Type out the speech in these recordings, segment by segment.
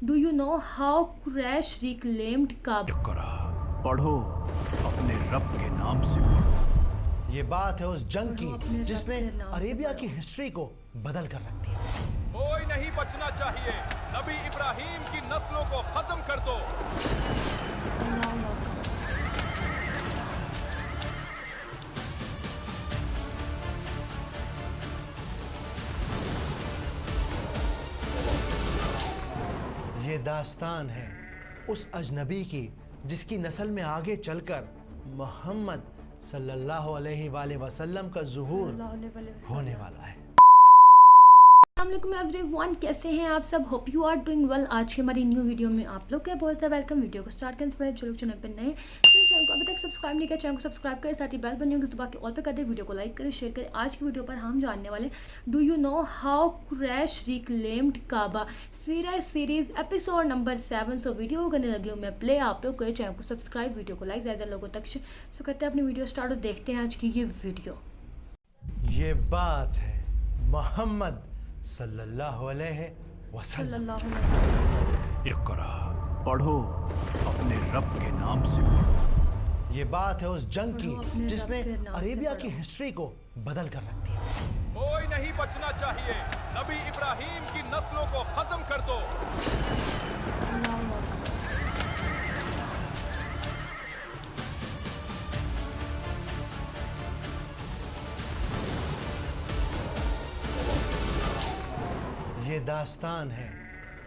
Do you know how Quraysh reclaimed Kaaba? Iqra, पढ़ो, अपने रब के नाम से पढ़ो। ये बात है उस जंग पढ़ो, अपने की रब जिसने के नाम से अरेबिया पढ़ो। की हिस्ट्री को बदल कर रख दिया। कोई नहीं बचना चाहिए। नबी इब्राहिम की नस्लों को खत्म कर दो। अल्लाहु अकबर। ये दास्तान है उस अजनबी की जिसकी नस्ल में आगे चलकर मोहम्मद सल्लल्लाहु अलैहि वसल्लम का ज़ुहूर होने वाला है। अस्सलामुअलैकुम एवरीवन, कैसे हैं आप सब? Hope you are doing well. आज की हमारी न्यू वीडियो में आप लोग का बहुत सारा वेलकम। वीडियो को स्टार्ट करने से पहले जो लोग चैनल पर नए तो चैनल को अभी तक सब्सक्राइब नहीं किया, चैनल को सब्सक्राइब करें, साथ ही बेल बनी होगी दबा के ऑल पे कर दे, वीडियो को लाइक करें, शेयर करें। आज की वीडियो पर हम जानने वाले do you know how Quraysh reclaimed Kaaba, सीरा series episode number 7। So video करने लगी हूँ मैं प्ले। आप लोग करें चैनल को सब्सक्राइब, वीडियो को लाइक, ज़्यादा लोगों तक। सो करते हैं अपनी वीडियो स्टार्ट और देखते हैं आज की ये वीडियो। ये बात है मोहम्मद सल्लल्लाहु अलैहि वसल्लम। इक़रा, पढ़ो, अपने रब के नाम से पढ़ो। ये बात है उस जंग पढ़ो, अपने की रब जिसने के नाम से अरेबिया की पढ़ो। हिस्ट्री को बदल कर रख दिया। कोई नहीं बचना चाहिए। नबी इब्राहिम की नस्लों को खत्म कर दो। अल्लाहु अकबर। ये दास्तान है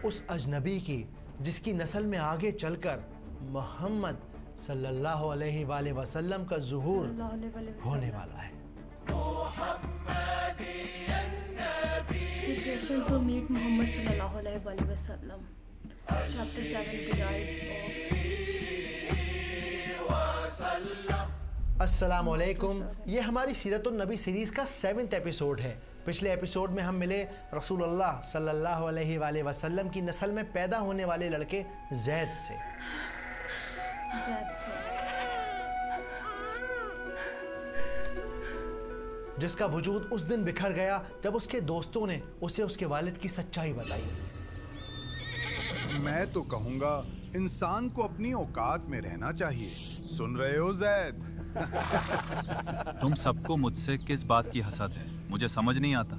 उस अजनबी की जिसकी नस्ल में आगे चलकर मोहम्मद सल्लल्लाहु अलैहि वसल्लम का ज़ुहूर होने वाला है। Preparation to meet Muhammad sallallahu alaihi wasallam. Chapter 7, the rise of अस्सलाम वालेकुम। ये हमारी सीरत नबी सीरीज़ का 7th एपिसोड है। पिछले एपिसोड में हम मिले रसूलुल्लाह सल्लल्लाहु अलैहि वसल्लम की नस्ल में पैदा होने वाले लड़के ज़ैद से। जिसका वजूद उस दिन बिखर गया जब उसके दोस्तों ने उसे उसके वालिद की सच्चाई बताई। मैं तो कहूँगा इंसान को अपनी औकात में रहना चाहिए। सुन रहे हो ज़ैद? तुम सबको मुझसे किस बात की हसद है, मुझे समझ नहीं आता।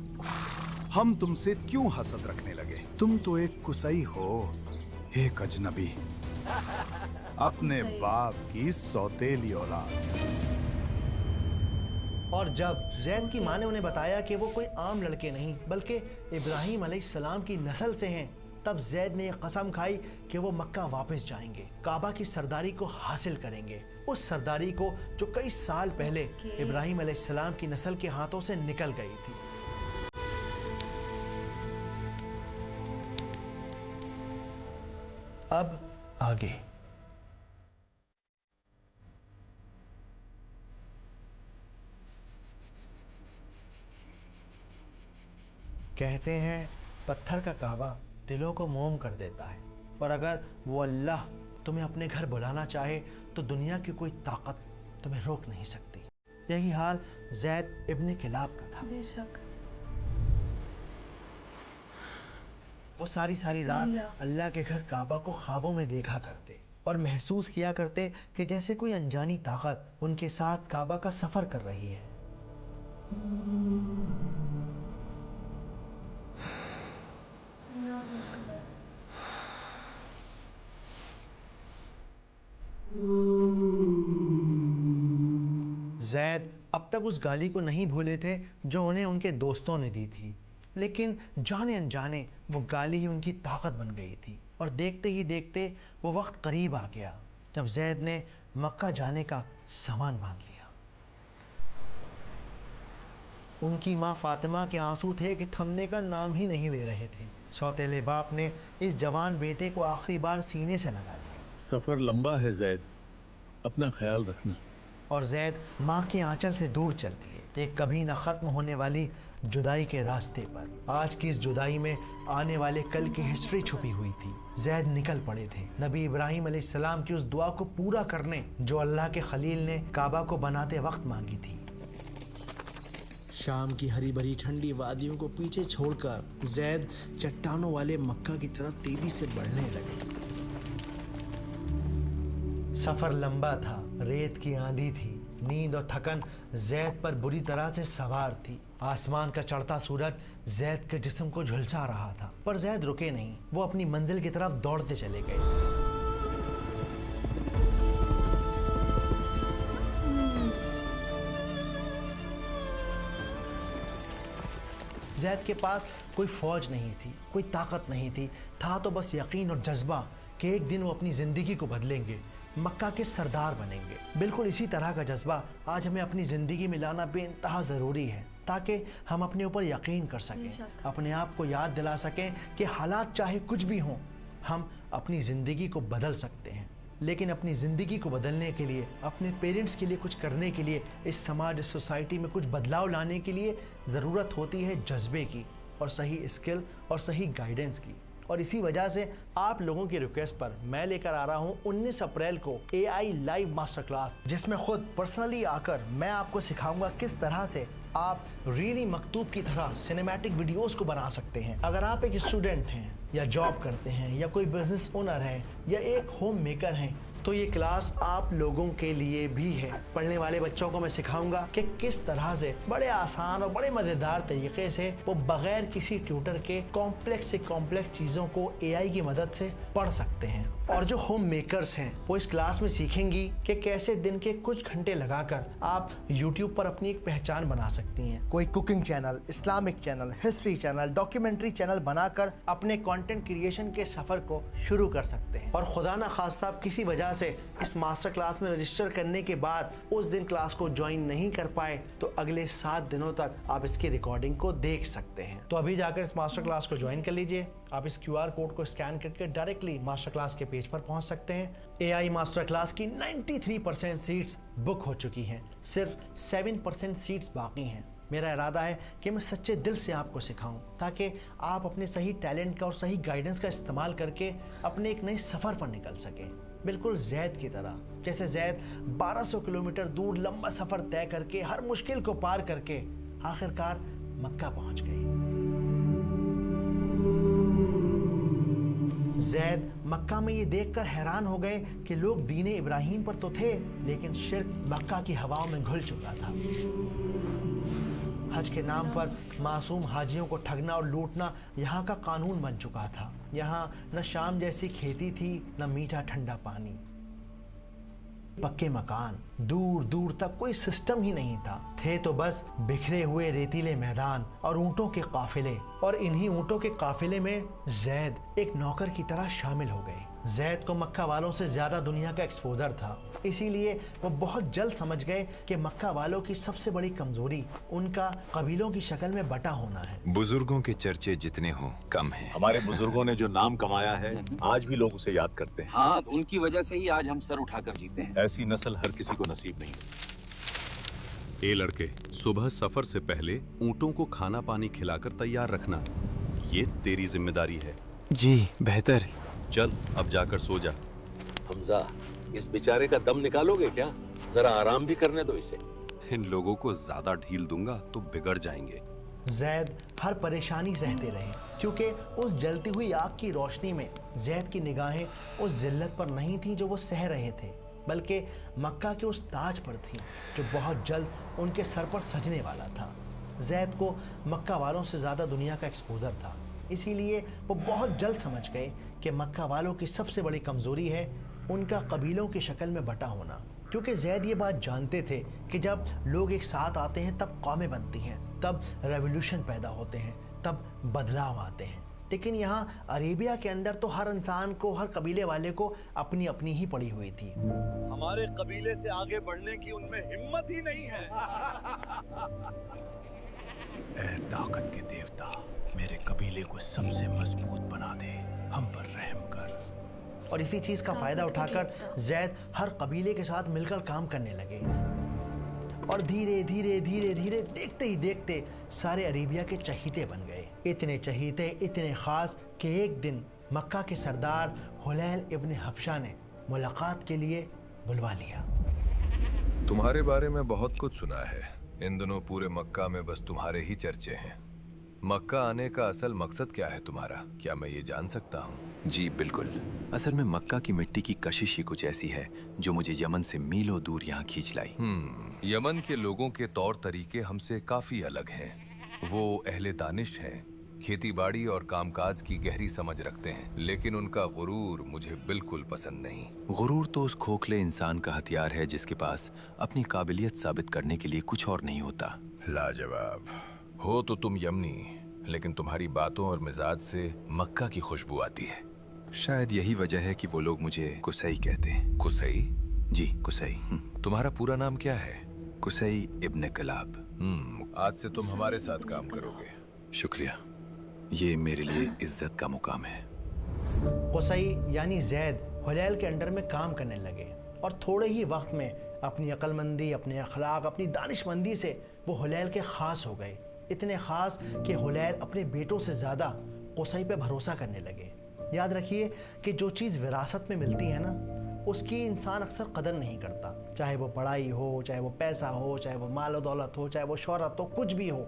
हम तुमसे क्यों हसद रखने लगे? तुम तो एक कुसई हो, एक अजनबी, अपने बाप की सौतेली औलाद। और जब ज़ैद की माँ ने उन्हें बताया कि वो कोई आम लड़के नहीं बल्कि इब्राहिम अलैहिस्सलाम की नस्ल से हैं, तब ज़ैद ने कसम खाई कि वो मक्का वापस जाएंगे, काबा की सरदारी को हासिल करेंगे, उस सरदारी को जो कई साल पहले इब्राहिम अलैहिस्सलाम की नस्ल के हाथों से निकल गई थी। अब आगे कहते हैं पत्थर का काबा दिलों को मोम कर देता है, और अगर वो अल्लाह तुम्हें अपने घर बुलाना चाहे तो दुनिया की कोई ताकत तुम्हें रोक नहीं सकती। यही हाल ज़ैद इब्न किलाब का था। बेशक वो सारी रात अल्लाह के घर काबा को ख्वाबों में देखा करते और महसूस किया करते कि जैसे कोई अनजानी ताकत उनके साथ काबा का सफ़र कर रही है। ज़ैद अब तक उस गाली को नहीं भूले थे जो उन्हें उनके दोस्तों ने दी थी, लेकिन जाने अनजाने वो गाली ही उनकी ताकत बन गई थी। और देखते ही देखते वो वक्त करीब आ गया जब ज़ैद ने मक्का जाने का सामान बांध लिया। उनकी माँ फातिमा के आंसू थे कि थमने का नाम ही नहीं ले रहे थे। सौतेले बाप ने इस जवान बेटे को आखिरी बार सीने से लगा लिया। सफ़र लंबा है ज़ैद, अपना ख्याल रखना। और ज़ैद माँ के आंचल से दूर चल दिए, एक कभी न ख़त्म होने वाली जुदाई के रास्ते पर। आज की इस जुदाई में आने वाले कल की हिस्ट्री छुपी हुई थी। ज़ैद निकल पड़े थे नबी इब्राहिम अलैहिस्सलाम की उस दुआ को पूरा करने जो अल्लाह के खलील ने काबा को बनाते वक्त मांगी थी। शाम की हरी भरी ठंडी वादियों को पीछे छोड़कर जैद चट्टानों वाले मक्का की तरफ तेजी से बढ़ने लगे। सफर लंबा था, रेत की आंधी थी, नींद और थकन जैद पर बुरी तरह से सवार थी। आसमान का चढ़ता सूरज जैद के जिस्म को झुलसा रहा था, पर जैद रुके नहीं। वो अपनी मंजिल की तरफ दौड़ते चले गए। जैद के पास कोई फौज नहीं थी, कोई ताकत नहीं थी, था तो बस यकीन और जज्बा कि एक दिन वो अपनी ज़िंदगी को बदलेंगे, मक्का के सरदार बनेंगे। बिल्कुल इसी तरह का जज्बा आज हमें अपनी ज़िंदगी में लाना बेइंतहा ज़रूरी है, ताकि हम अपने ऊपर यकीन कर सकें, अपने आप को याद दिला सकें कि हालात चाहे कुछ भी हों, हम अपनी ज़िंदगी को बदल सकते हैं। लेकिन अपनी ज़िंदगी को बदलने के लिए, अपने पेरेंट्स के लिए कुछ करने के लिए, इस समाज, इस सोसाइटी में कुछ बदलाव लाने के लिए ज़रूरत होती है जज्बे की, और सही स्किल और सही गाइडेंस की। और इसी वजह से आप लोगों की रिक्वेस्ट पर मैं लेकर आ रहा हूं 19 अप्रैल को AI लाइव मास्टर क्लास, जिसमें खुद पर्सनली आकर मैं आपको सिखाऊंगा किस तरह से आप रीली मकतूब की तरह सिनेमैटिक वीडियोस को बना सकते हैं। अगर आप एक स्टूडेंट हैं या जॉब करते हैं या कोई बिजनेस ओनर है या एक होम मेकर हैं, तो ये क्लास आप लोगों के लिए भी है। पढ़ने वाले बच्चों को मैं सिखाऊंगा कि किस तरह से बड़े आसान और बड़े मज़ेदार तरीके से वो बगैर किसी ट्यूटर के कॉम्प्लेक्स से कॉम्प्लेक्स चीज़ों को AI की मदद से पढ़ सकते हैं। और जो होम मेकर्स हैं वो इस क्लास में सीखेंगी कि कैसे दिन के कुछ घंटे लगाकर आप YouTube पर अपनी एक पहचान बना सकती हैं। कोई cooking channel, Islamic channel, history channel, documentary channel बनाकर अपने कंटेंट क्रिएशन के सफ़र को शुरू कर सकते हैं। और खुदा ना खास्ता आप किसी वजह से इस मास्टर क्लास में रजिस्टर करने के बाद उस दिन क्लास को ज्वाइन नहीं कर पाए, तो अगले 7 दिनों तक आप इसकी रिकॉर्डिंग को देख सकते हैं। तो अभी जाकर इस मास्टर क्लास को ज्वाइन कर लीजिए। आप इस QR कोड को स्कैन करके डायरेक्टली मास्टर क्लास के पेज पर पहुंच सकते हैं। AI मास्टर क्लास की 93% सीट्स बुक हो चुकी हैं, सिर्फ 7% सीट्स बाकी हैं। मेरा इरादा है कि मैं सच्चे दिल से आपको सिखाऊं, ताकि आप अपने सही टैलेंट का और सही गाइडेंस का इस्तेमाल करके अपने एक नए सफ़र पर निकल सकें, बिल्कुल जैद की तरह। जैसे जैद 1200 किलोमीटर दूर लंबा सफ़र तय करके, हर मुश्किल को पार करके आखिरकार मक्का पहुंच गए। जैद मक्का में ये देखकर हैरान हो गए कि लोग दीन इब्राहिम पर तो थे, लेकिन शिर्क मक्का की हवाओं में घुल चुका था। हज के नाम पर मासूम हाजियों को ठगना और लूटना यहाँ का कानून बन चुका था। यहाँ न शाम जैसी खेती थी, न मीठा ठंडा पानी, पक्के मकान, दूर दूर तक कोई सिस्टम ही नहीं था। थे तो बस बिखरे हुए रेतीले मैदान और ऊंटों के काफिले। और इन्हीं ऊंटों के काफिले में जैद एक नौकर की तरह शामिल हो गए। जैद को मक्का वालों से ज्यादा दुनिया का एक्सपोजर था, इसीलिए वो बहुत जल्द समझ गए कि मक्का वालों की सबसे बड़ी कमजोरी उनका कबीलों की शक्ल में बटा होना है। बुजुर्गों के चर्चे जितने हों कम हैं। हमारे बुजुर्गों ने जो नाम कमाया है आज भी लोग उसे याद करते हैं। हाँ, उनकी वजह से ही आज हम सर उठाकर जीते हैं। ऐसी नस्ल हर किसी को नसीब नहीं। ए लड़के, सुबह सफर से पहले ऊंटों को खाना पानी खिलाकर तैयार रखना, ये तेरी जिम्मेदारी है। जी बेहतर। चल अब जाकर सो जा। हमजा, इस बेचारे का दम निकालोगे क्या? जरा आराम भी करने दो इसे। इन लोगों को ज्यादा ढील दूंगा तो बिगड़ जाएंगे। जैद हर परेशानी सहते रहे, क्योंकि उस जलती हुई आग की रोशनी में जैद की निगाहें उस जिल्लत पर नहीं थी जो वो सह रहे थे, बल्कि मक्का के उस ताज पर थी जो बहुत जल्द उनके सर पर सजने वाला था। जैद को मक्का वालों से ज़्यादा दुनिया का एक्सपोजर था, इसीलिए वो बहुत जल्द समझ गए कि मक्का वालों की सबसे बड़ी कमज़ोरी है उनका कबीलों की शक्ल में बटा होना। क्योंकि जैद ये बात जानते थे कि जब लोग एक साथ आते हैं तब कौमें बनती हैं, तब रेवोल्यूशन पैदा होते हैं, तब बदलाव आते हैं। लेकिन यहाँ अरेबिया के अंदर तो हर इंसान को, हर कबीले वाले को अपनी अपनी ही पड़ी हुई थी। हमारे कबीले से आगे बढ़ने की उनमें हिम्मत ही नहीं है। ऐ ताकत के देवता, मेरे कबीले को सबसे मजबूत बना दे, हम पर रहम कर। और इसी चीज़ का फ़ायदा उठाकर जैद हर कबीले के साथ मिलकर काम करने लगे। और धीरे धीरे धीरे धीरे देखते ही देखते सारे अरेबिया के चहीते बन गए। इतने चहीते, इतने ख़ास कि एक दिन मक्का के सरदार हुलैल इब्न हबशा ने मुलाकात के लिए बुलवा लिया। तुम्हारे बारे में बहुत कुछ सुना है, इन दिनों पूरे मक्का में बस तुम्हारे ही चर्चे हैं। मक्का आने का असल मकसद क्या है तुम्हारा? क्या मैं ये जान सकता हूँ? जी बिल्कुल। असल में मक्का की मिट्टी की कशिश ही कुछ ऐसी है जो मुझे यमन से मीलों दूर यहाँ खींच लाई। यमन के लोगों के तौर तरीके हमसे काफी अलग हैं। वो अहले दानिश हैं, खेती बाड़ी और कामकाज की गहरी समझ रखते हैं, लेकिन उनका गुरूर मुझे बिल्कुल पसंद नहीं। गुरूर तो उस खोखले इंसान का हथियार है जिसके पास अपनी काबिलियत साबित करने के लिए कुछ और नहीं होता। लाजवाब हो तो तुम यमनी, लेकिन तुम्हारी बातों और मिजाज से मक्का की खुशबू आती है। शायद यही वजह है कि वो लोग मुझे कुसई कहते हैं। कुसई? जी कुसई। तुम्हारा पूरा नाम क्या है? कुसई इब्न कलाब। आज से तुम हमारे साथ काम करोगे। शुक्रिया, ये मेरे लिए इज्जत का मुकाम है। कुसई यानी जैद हुलैल के अंडर में काम करने लगे और थोड़े ही वक्त में अपनी अक्लमंदी, अपने अखलाक, अपनी दानिशमंदी से वो हुलैल के ख़ास हो गए। इतने ख़ास कि हुलैल अपने बेटों से ज़्यादा कुसई पे भरोसा करने लगे। याद रखिए कि जो चीज़ विरासत में मिलती है ना, उसकी इंसान अक्सर कदर नहीं करता, चाहे वो पढ़ाई हो, चाहे वो पैसा हो, चाहे वो माल और दौलत हो, चाहे वो शोहरत हो, कुछ भी हो।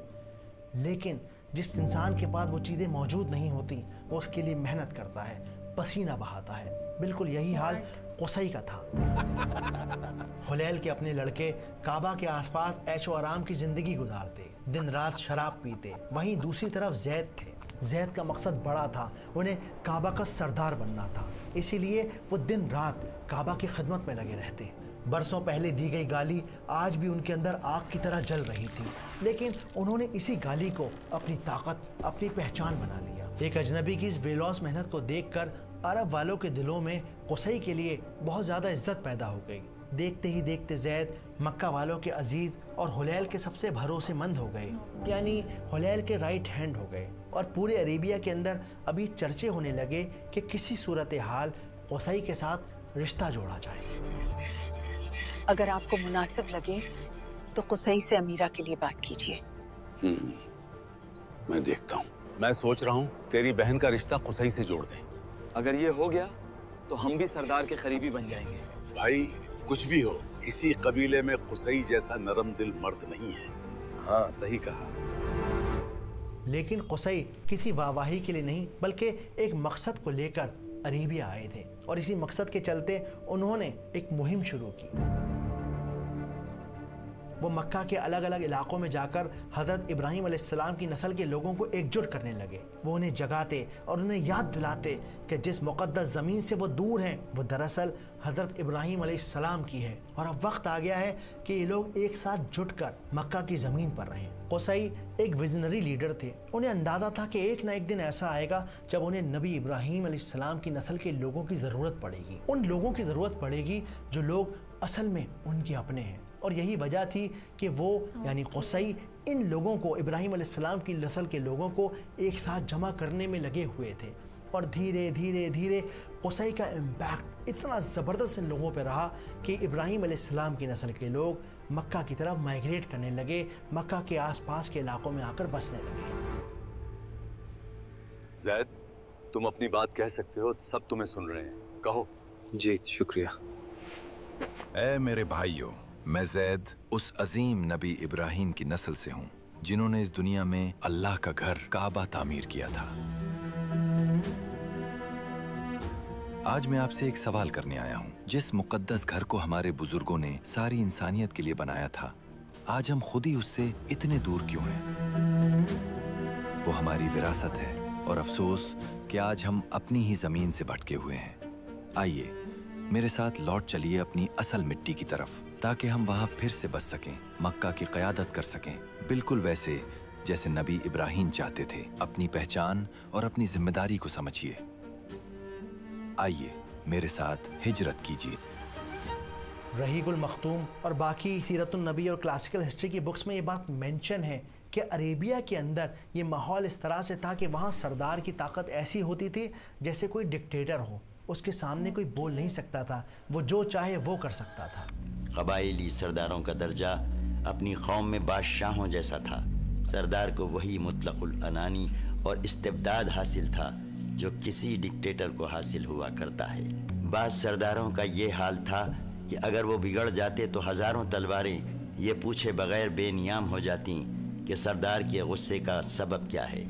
लेकिन जिस इंसान के पास वो चीज़ें मौजूद नहीं होती, वो उसके लिए मेहनत करता है, पसीना बहाता है। बिल्कुल यही हाल कुसई का था। हुलैल के अपने लड़के काबा के आसपास ऐशो आराम की ज़िंदगी गुजारते, दिन रात शराब पीते। वहीं दूसरी तरफ जैद थे। जैद का मकसद बड़ा था, उन्हें काबा का सरदार बनना था, इसीलिए वो दिन रात काबा की खिदमत में लगे रहते। बरसों पहले दी गई गाली आज भी उनके अंदर आग की तरह जल रही थी, लेकिन उन्होंने इसी गाली को अपनी ताकत, अपनी पहचान बना लिया। एक अजनबी की इस बेलौस मेहनत को देखकर अरब वालों के दिलों में कुसई के लिए बहुत ज़्यादा इज्जत पैदा हो गई। देखते ही देखते जैद मक्का वालों के अजीज़ और हुलैल के सबसे भरोसेमंद हो गए, यानी हुलैल के राइट हैंड हो गए। और पूरे अरेबिया के अंदर अभी चर्चे होने लगे कि किसी सूरत हाल कुसई के साथ रिश्ता जोड़ा जाए। अगर आपको मुनासिब लगे तो कुसई से अमीरा के लिए बात कीजिए। मैं देखता हूँ। मैं सोच रहा हूँ तेरी बहन का रिश्ता कुसई से जोड़ दें। अगर ये हो गया तो हम भी सरदार के करीबी बन जाएंगे। भाई कुछ भी हो, किसी कबीले में कुसई जैसा नरम दिल मर्द नहीं है। हाँ सही कहा। लेकिन कुसई किसी वाहवाही के लिए नहीं, बल्कि एक मकसद को लेकर अरेबिया आए थे, और इसी मकसद के चलते उन्होंने एक मुहिम शुरू की। वो मक्का के अलग अलग इलाकों में जाकर हज़रत इब्राहीम अलैहिस्सलाम की नस्ल के लोगों को एकजुट करने लगे। वो उन्हें जगाते और उन्हें याद दिलाते कि जिस मुक़द्दस ज़मीन से वो दूर हैं, वो दरअसल हज़रत इब्राहीम अलैहिस्सलाम की है, और अब वक्त आ गया है कि ये लोग एक साथ जुटकर मक्का की ज़मीन पर रहें। कुसई एक विजनरी लीडर थे। उन्हें अंदाज़ा था कि एक ना एक दिन ऐसा आएगा जब उन्हें नबी इब्राहीम अलैहिस्सलाम की नस्ल के लोगों की ज़रूरत पड़ेगी। उन लोगों की ज़रूरत पड़ेगी जो लोग असल में उनके अपने हैं। और यही वजह थी कि वो यानी कुसई इन लोगों को, इब्राहीम अलैहिस्सलाम की नस्ल के लोगों को एक साथ जमा करने में लगे हुए थे। और धीरे धीरे धीरे कुसई का इम्पैक्ट इतना ज़बरदस्त इन लोगों पर रहा कि इब्राहीम अलैहिस्सलाम की नस्ल के लोग मक्का की तरफ माइग्रेट करने लगे, मक्का के आसपास के इलाकों में आकर बसने लगे। जैद, तुम अपनी बात कह सकते हो, सब तुम्हें सुन रहे हैं, कहो। जी शुक्रिया। ऐ मेरे भाइयों, मैं जैद उस अजीम नबी इब्राहीम की नस्ल से हूँ जिन्होंने इस दुनिया में अल्लाह का घर काबा तामीर किया था। आज मैं आपसे एक सवाल करने आया हूँ। जिस मुकद्दस घर को हमारे बुजुर्गों ने सारी इंसानियत के लिए बनाया था, आज हम खुद ही उससे इतने दूर क्यों हैं? वो हमारी विरासत है, और अफसोस कि आज हम अपनी ही जमीन से भटके हुए हैं। आइए मेरे साथ लौट चलिए अपनी असल मिट्टी की तरफ, ताकि हम वहाँ फिर से बस सकें, मक्का की क़यादत कर सकें, बिल्कुल वैसे जैसे नबी इब्राहीम चाहते थे। अपनी पहचान और अपनी जिम्मेदारी को समझिए। आइए मेरे साथ हिजरत कीजिए। रहीकुल मखतूम और बाकी सीरतुन नबी और क्लासिकल हिस्ट्री की बुक्स में ये बात मेंशन है कि अरेबिया के अंदर ये माहौल इस तरह से था कि वहाँ सरदार की ताकत ऐसी होती थी जैसे कोई डिक्टेटर हो, उसके सामने कोई बोल नहीं सकता था, वो जो चाहे वो कर सकता था। कबाइली सरदारों का दर्जा अपनी कौम में बादशाहों जैसा था। सरदार को वही मुतलकुल अनानी और इस्तिबदाद हासिल था जो किसी डिक्टेटर को हासिल हुआ करता है। बाज़ सरदारों का ये हाल था कि अगर वो बिगड़ जाते तो हज़ारों तलवारें ये पूछे बगैर बेनियाम हो जाती कि सरदार के गुस्से का सबब क्या है।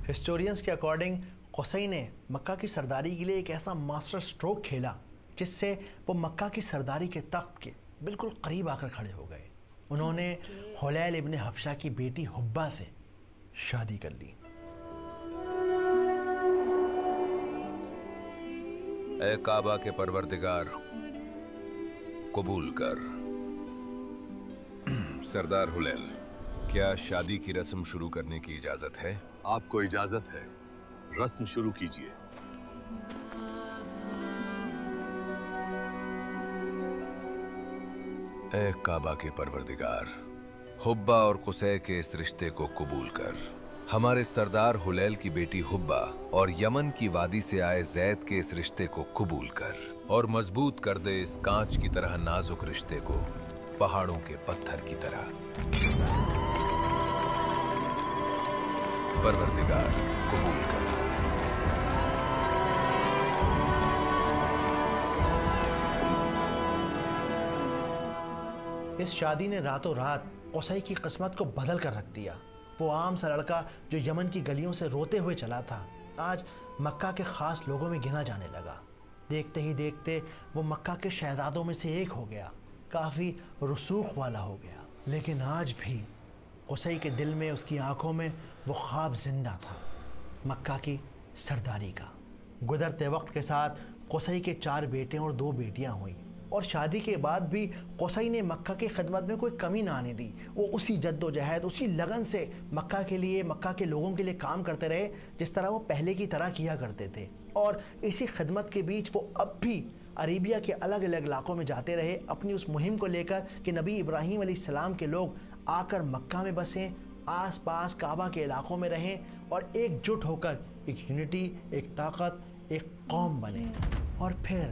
हिस्टोरियंस के अकॉर्डिंग कुसै ने मक्का की सरदारी के लिए एक ऐसा मास्टर स्ट्रोक खेला जिससे वो मक्का की सरदारी के तख्त के बिल्कुल करीब आकर खड़े हो गए। उन्होंने हुलैल इब्न हबशा की बेटी हुब्बा से शादी कर ली। ए काबा के परवरदिगार, कबूल कर। सरदार हुलैल, क्या शादी की रस्म शुरू करने की इजाजत है? आपको इजाजत है, रस्म शुरू कीजिए। ए काबा के परवरदिगार, हुब्बा और कुसै के इस रिश्ते को कबूल कर। हमारे सरदार हुलैल की बेटी हुब्बा और यमन की वादी से आए जैद के इस रिश्ते को कबूल कर और मजबूत कर दे इस कांच की तरह नाजुक रिश्ते को पहाड़ों के पत्थर की तरह। परवरदिगार, कबूल कर। इस शादी ने रातों रात कुसै की किस्मत को बदल कर रख दिया। वो आम सा लड़का जो यमन की गलियों से रोते हुए चला था, आज मक्का के ख़ास लोगों में गिना जाने लगा। देखते ही देखते वो मक्का के शहजादों में से एक हो गया, काफ़ी रसूख वाला हो गया। लेकिन आज भी कुसै के दिल में, उसकी आंखों में वो ख्वाब जिंदा था, मक्का की सरदारी का। गुजरते वक्त के साथ कुसै के 4 बेटे और 2 बेटियां हुईं और शादी के बाद भी कुसै ने मक्का की खिदमत में कोई कमी ना आने दी। वो उसी जद्दोजहद, उसी लगन से मक्का के लिए, मक्का के लोगों के लिए काम करते रहे जिस तरह वो पहले की तरह किया करते थे। और इसी खिदमत के बीच वो अब भी अरेबिया के अलग अलग इलाकों में जाते रहे अपनी उस मुहिम को लेकर कि नबी इब्राहीम अलैहिस्सलाम के लोग आकर मक्का में बसें, आस पास काबा के इलाकों में रहें और एकजुट होकर एक यूनिटी, एक ताकत, एक कौम बने। और फिर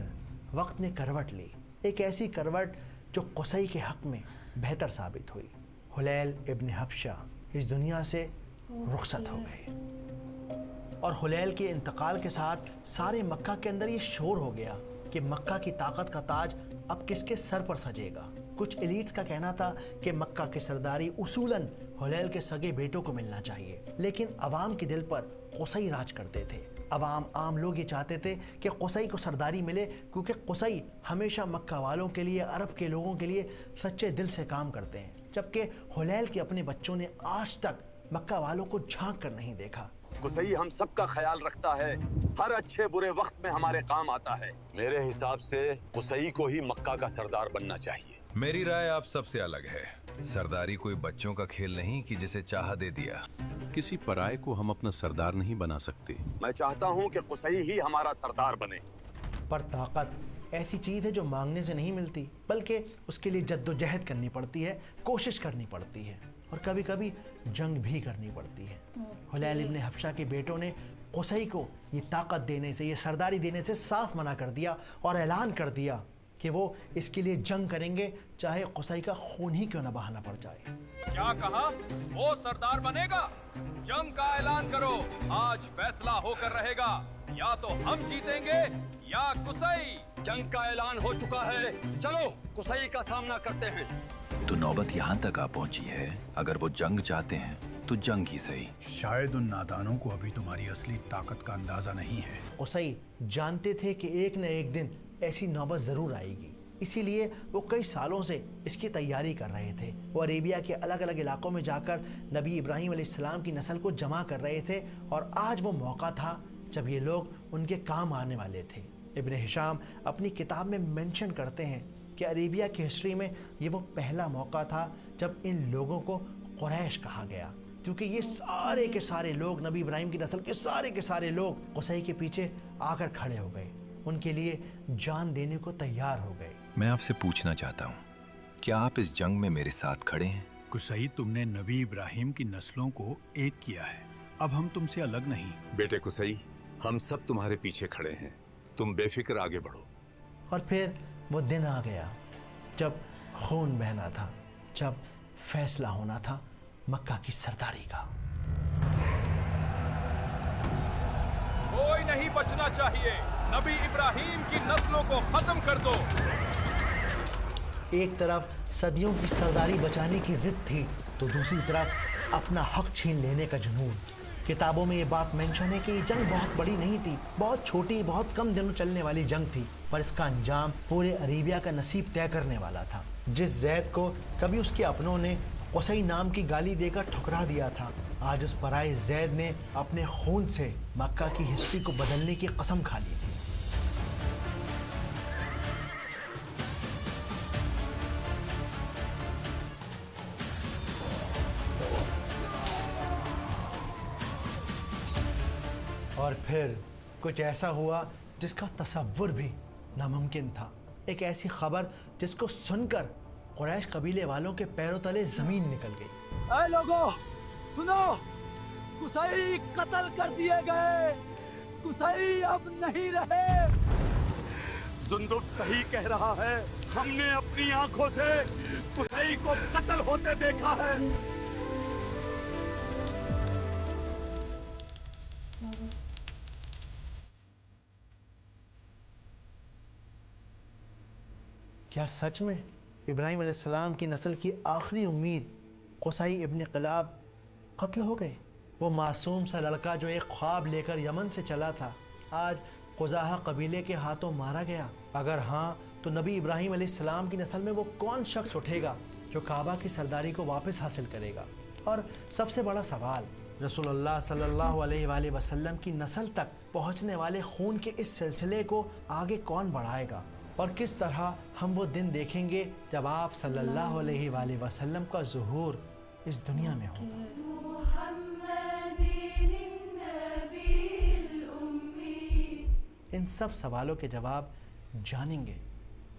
वक्त ने करवट ली, एक ऐसी करवट जो कुसै के हक़ में बेहतर साबित हुई। हुलैल इब्न हबशा इस दुनिया से रुखसत हो गए और हुलैल के इंतकाल के साथ सारे मक्का के अंदर ये शोर हो गया कि मक्का की ताकत का ताज अब किसके सर पर सजेगा। कुछ एलीट्स का कहना था कि मक्का की सरदारी उसूलन हुलैल के सगे बेटों को मिलना चाहिए, लेकिन अवाम के दिल पर कुसै राज करते थे। अवाम, आम लोग ये चाहते थे कि कुसै को सरदारी मिले क्योंकि कुसै हमेशा मक्का वालों के लिए, अरब के लोगों के लिए सच्चे दिल से काम करते हैं, जबकि हुलैल के अपने बच्चों ने आज तक मक्का वालों को झांक कर नहीं देखा। कुसै हम सबका ख्याल रखता है, हर अच्छे बुरे वक्त में हमारे काम आता है। मेरे हिसाब से कुसै को ही मक्का का सरदार बनना चाहिए। मेरी राय आप सबसे अलग है। सरदारी कोई बच्चों का खेल नहीं कि जिसे चाह दे दिया। किसी पराये को हम अपना सरदार नहीं बना सकते। मैं चाहता हूँ कि कुसै ही हमारा सरदार बने। पर ताकत ऐसी चीज़ है जो मांगने से नहीं मिलती, बल्कि उसके लिए जद्दोजहद करनी पड़ती है, कोशिश करनी पड़ती है और कभी कभी जंग भी करनी पड़ती है। हुलैल इब्न हबशा के बेटों ने कुसै को ये ताकत देने से, ये सरदारी देने से साफ मना कर दिया और ऐलान कर दिया कि वो इसके लिए जंग करेंगे, चाहे कुसै का खून ही क्यों न बहाना पड़ जाए। क्या कहा? वो सरदार बनेगा? जंग का ऐलान करो, आज फैसला होकर रहेगा, या तो हम जीतेंगे या कुसै। जंग का ऐलान हो चुका है, चलो कुसै का सामना करते हैं। तो नौबत यहाँ तक आ पहुंची है। अगर वो जंग चाहते हैं तो जंग ही सही। शायद उन नादानों को अभी तुम्हारी असली ताकत का अंदाजा नहीं है। कुसै जानते थे कि एक न एक दिन ऐसी नौबत ज़रूर आएगी, इसीलिए वो कई सालों से इसकी तैयारी कर रहे थे। वो अरेबिया के अलग अलग इलाकों में जाकर नबी इब्राहीम अलैहिस्सलाम की नस्ल को जमा कर रहे थे और आज वो मौका था जब ये लोग उनके काम आने वाले थे। इब्न हिशाम अपनी किताब में मेंशन करते हैं कि अरेबिया की हिस्ट्री में ये वो पहला मौका था जब इन लोगों को कुरैश कहा गया, क्योंकि ये सारे के सारे लोग, नबी इब्राहीम की नस्ल के सारे लोग कुसै के पीछे आकर खड़े हो गए, उनके लिए जान देने को तैयार हो गए। मैं आपसे पूछना चाहता हूँ, क्या आप इस जंग में मेरे साथ खड़े हैं? कुसै, तुमने नबी इब्राहीम की नस्लों को एक किया है, अब हम तुमसे अलग नहीं। बेटे कुसै, हम सब तुम्हारे पीछे खड़े हैं, तुम बेफिक्र आगे बढ़ो। और फिर वो दिन आ गया जब खून बहना था, जब फैसला होना था मक्का की सरदारी का। कोई नहीं बचना चाहिए, नबी इब्राहीम की नस्लों को खत्म कर दो। एक तरफ सदियों की सरदारी बचाने की जिद थी तो दूसरी तरफ अपना हक छीन लेने का जुनून। किताबों में ये बात मेंशन है कि ये जंग बहुत बड़ी नहीं थी, बहुत छोटी, बहुत कम दिनों चलने वाली जंग थी, पर इसका अंजाम पूरे अरेबिया का नसीब तय करने वाला था। जिस जैद को कभी उसके अपनों ने कुसई नाम की गाली देकर ठुकरा दिया था, आज उस पराए जैद ने अपने खून से मक्का की हिस्ट्री को बदलने की कसम खा ली थी। और फिर कुछ ऐसा हुआ जिसका तसव्वुर भी नामुमकिन था। एक ऐसी खबर जिसको सुनकर कुरैश कबीले वालों के पैरों तले जमीन निकल गई। ऐ लोगों, सुनो, कुसई कत्ल कर दिए गए, कुसई अब नहीं रहे। जुंदुब सही कह रहा है, हमने अपनी आंखों से कुसई को कत्ल होते देखा है। क्या सच में इब्राहिम अलैहिस्सलाम की नस्ल की आखिरी उम्मीद कुसई इब्न किलाब कत्ल हो गए? वो मासूम सा लड़का जो एक ख्वाब लेकर यमन से चला था, आज कुज़ाहा कबीले के हाथों मारा गया। अगर हाँ, तो नबी इब्राहिम अलैहिस्सलाम की नस्ल में वो कौन शख्स उठेगा जो काबा की सरदारी को वापस हासिल करेगा? और सबसे बड़ा सवाल, रसूलुल्लाह सल्लल्लाहु अलैहि वसल्लम की नस्ल तक पहुँचने वाले खून के इस सिलसिले को आगे कौन बढ़ाएगा? और किस तरह हम वो दिन देखेंगे जब आप सल्लल्लाहु अलैहि वसल्लम का ज़ुहूर इस दुनिया में होगा? इन सब सवालों के जवाब जानेंगे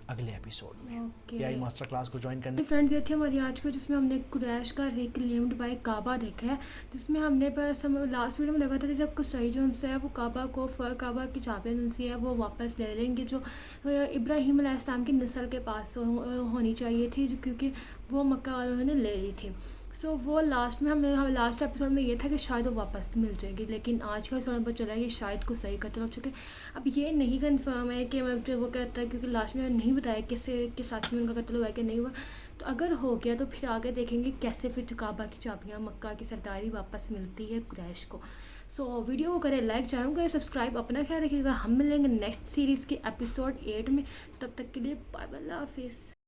अगले एपिसोड में। या मास्टर क्लास को ज्वाइन करने। फ्रेंड्स, ये थी हमारी आज को, जिसमें हमने कुरैश का रिक्लेम्ड बाय काबा देखा है, जिसमें हमने बस लास्ट वीडियो में लगा था जब कुसई जो उनसे है वो काबा की चाबियाँ उनसे है वो वापस ले लेंगे, जो इब्राहिम अलैहिस्सलाम की नस्ल के पास होनी चाहिए थी, क्योंकि वो मक्का वालों ने ले ली थी। सो वो लास्ट में हमें लास्ट एपिसोड में ये था कि शायद वो वापस मिल जाएगी, लेकिन आज का एपिसोड पता चला कि शायद को सही कत्ल हो चुके। अब ये नहीं कंफर्म है कि मैं वो कहता है, क्योंकि लास्ट में नहीं बताया कि सच में उनका कत्ल हुआ है कि नहीं हुआ। तो अगर हो गया तो फिर आगे देखेंगे कैसे फिर काबा की चाबियाँ, मक्का की सरदारी वापस मिलती है कुरैश को। सो वीडियो को करें लाइक, चैनल को सब्सक्राइब, अपना ख्याल रखिएगा। हम मिलेंगे नेक्स्ट सीरीज़ के एपिसोड 8 में, तब तक के लिए बाय बाय, अल्लाह हाफिज़।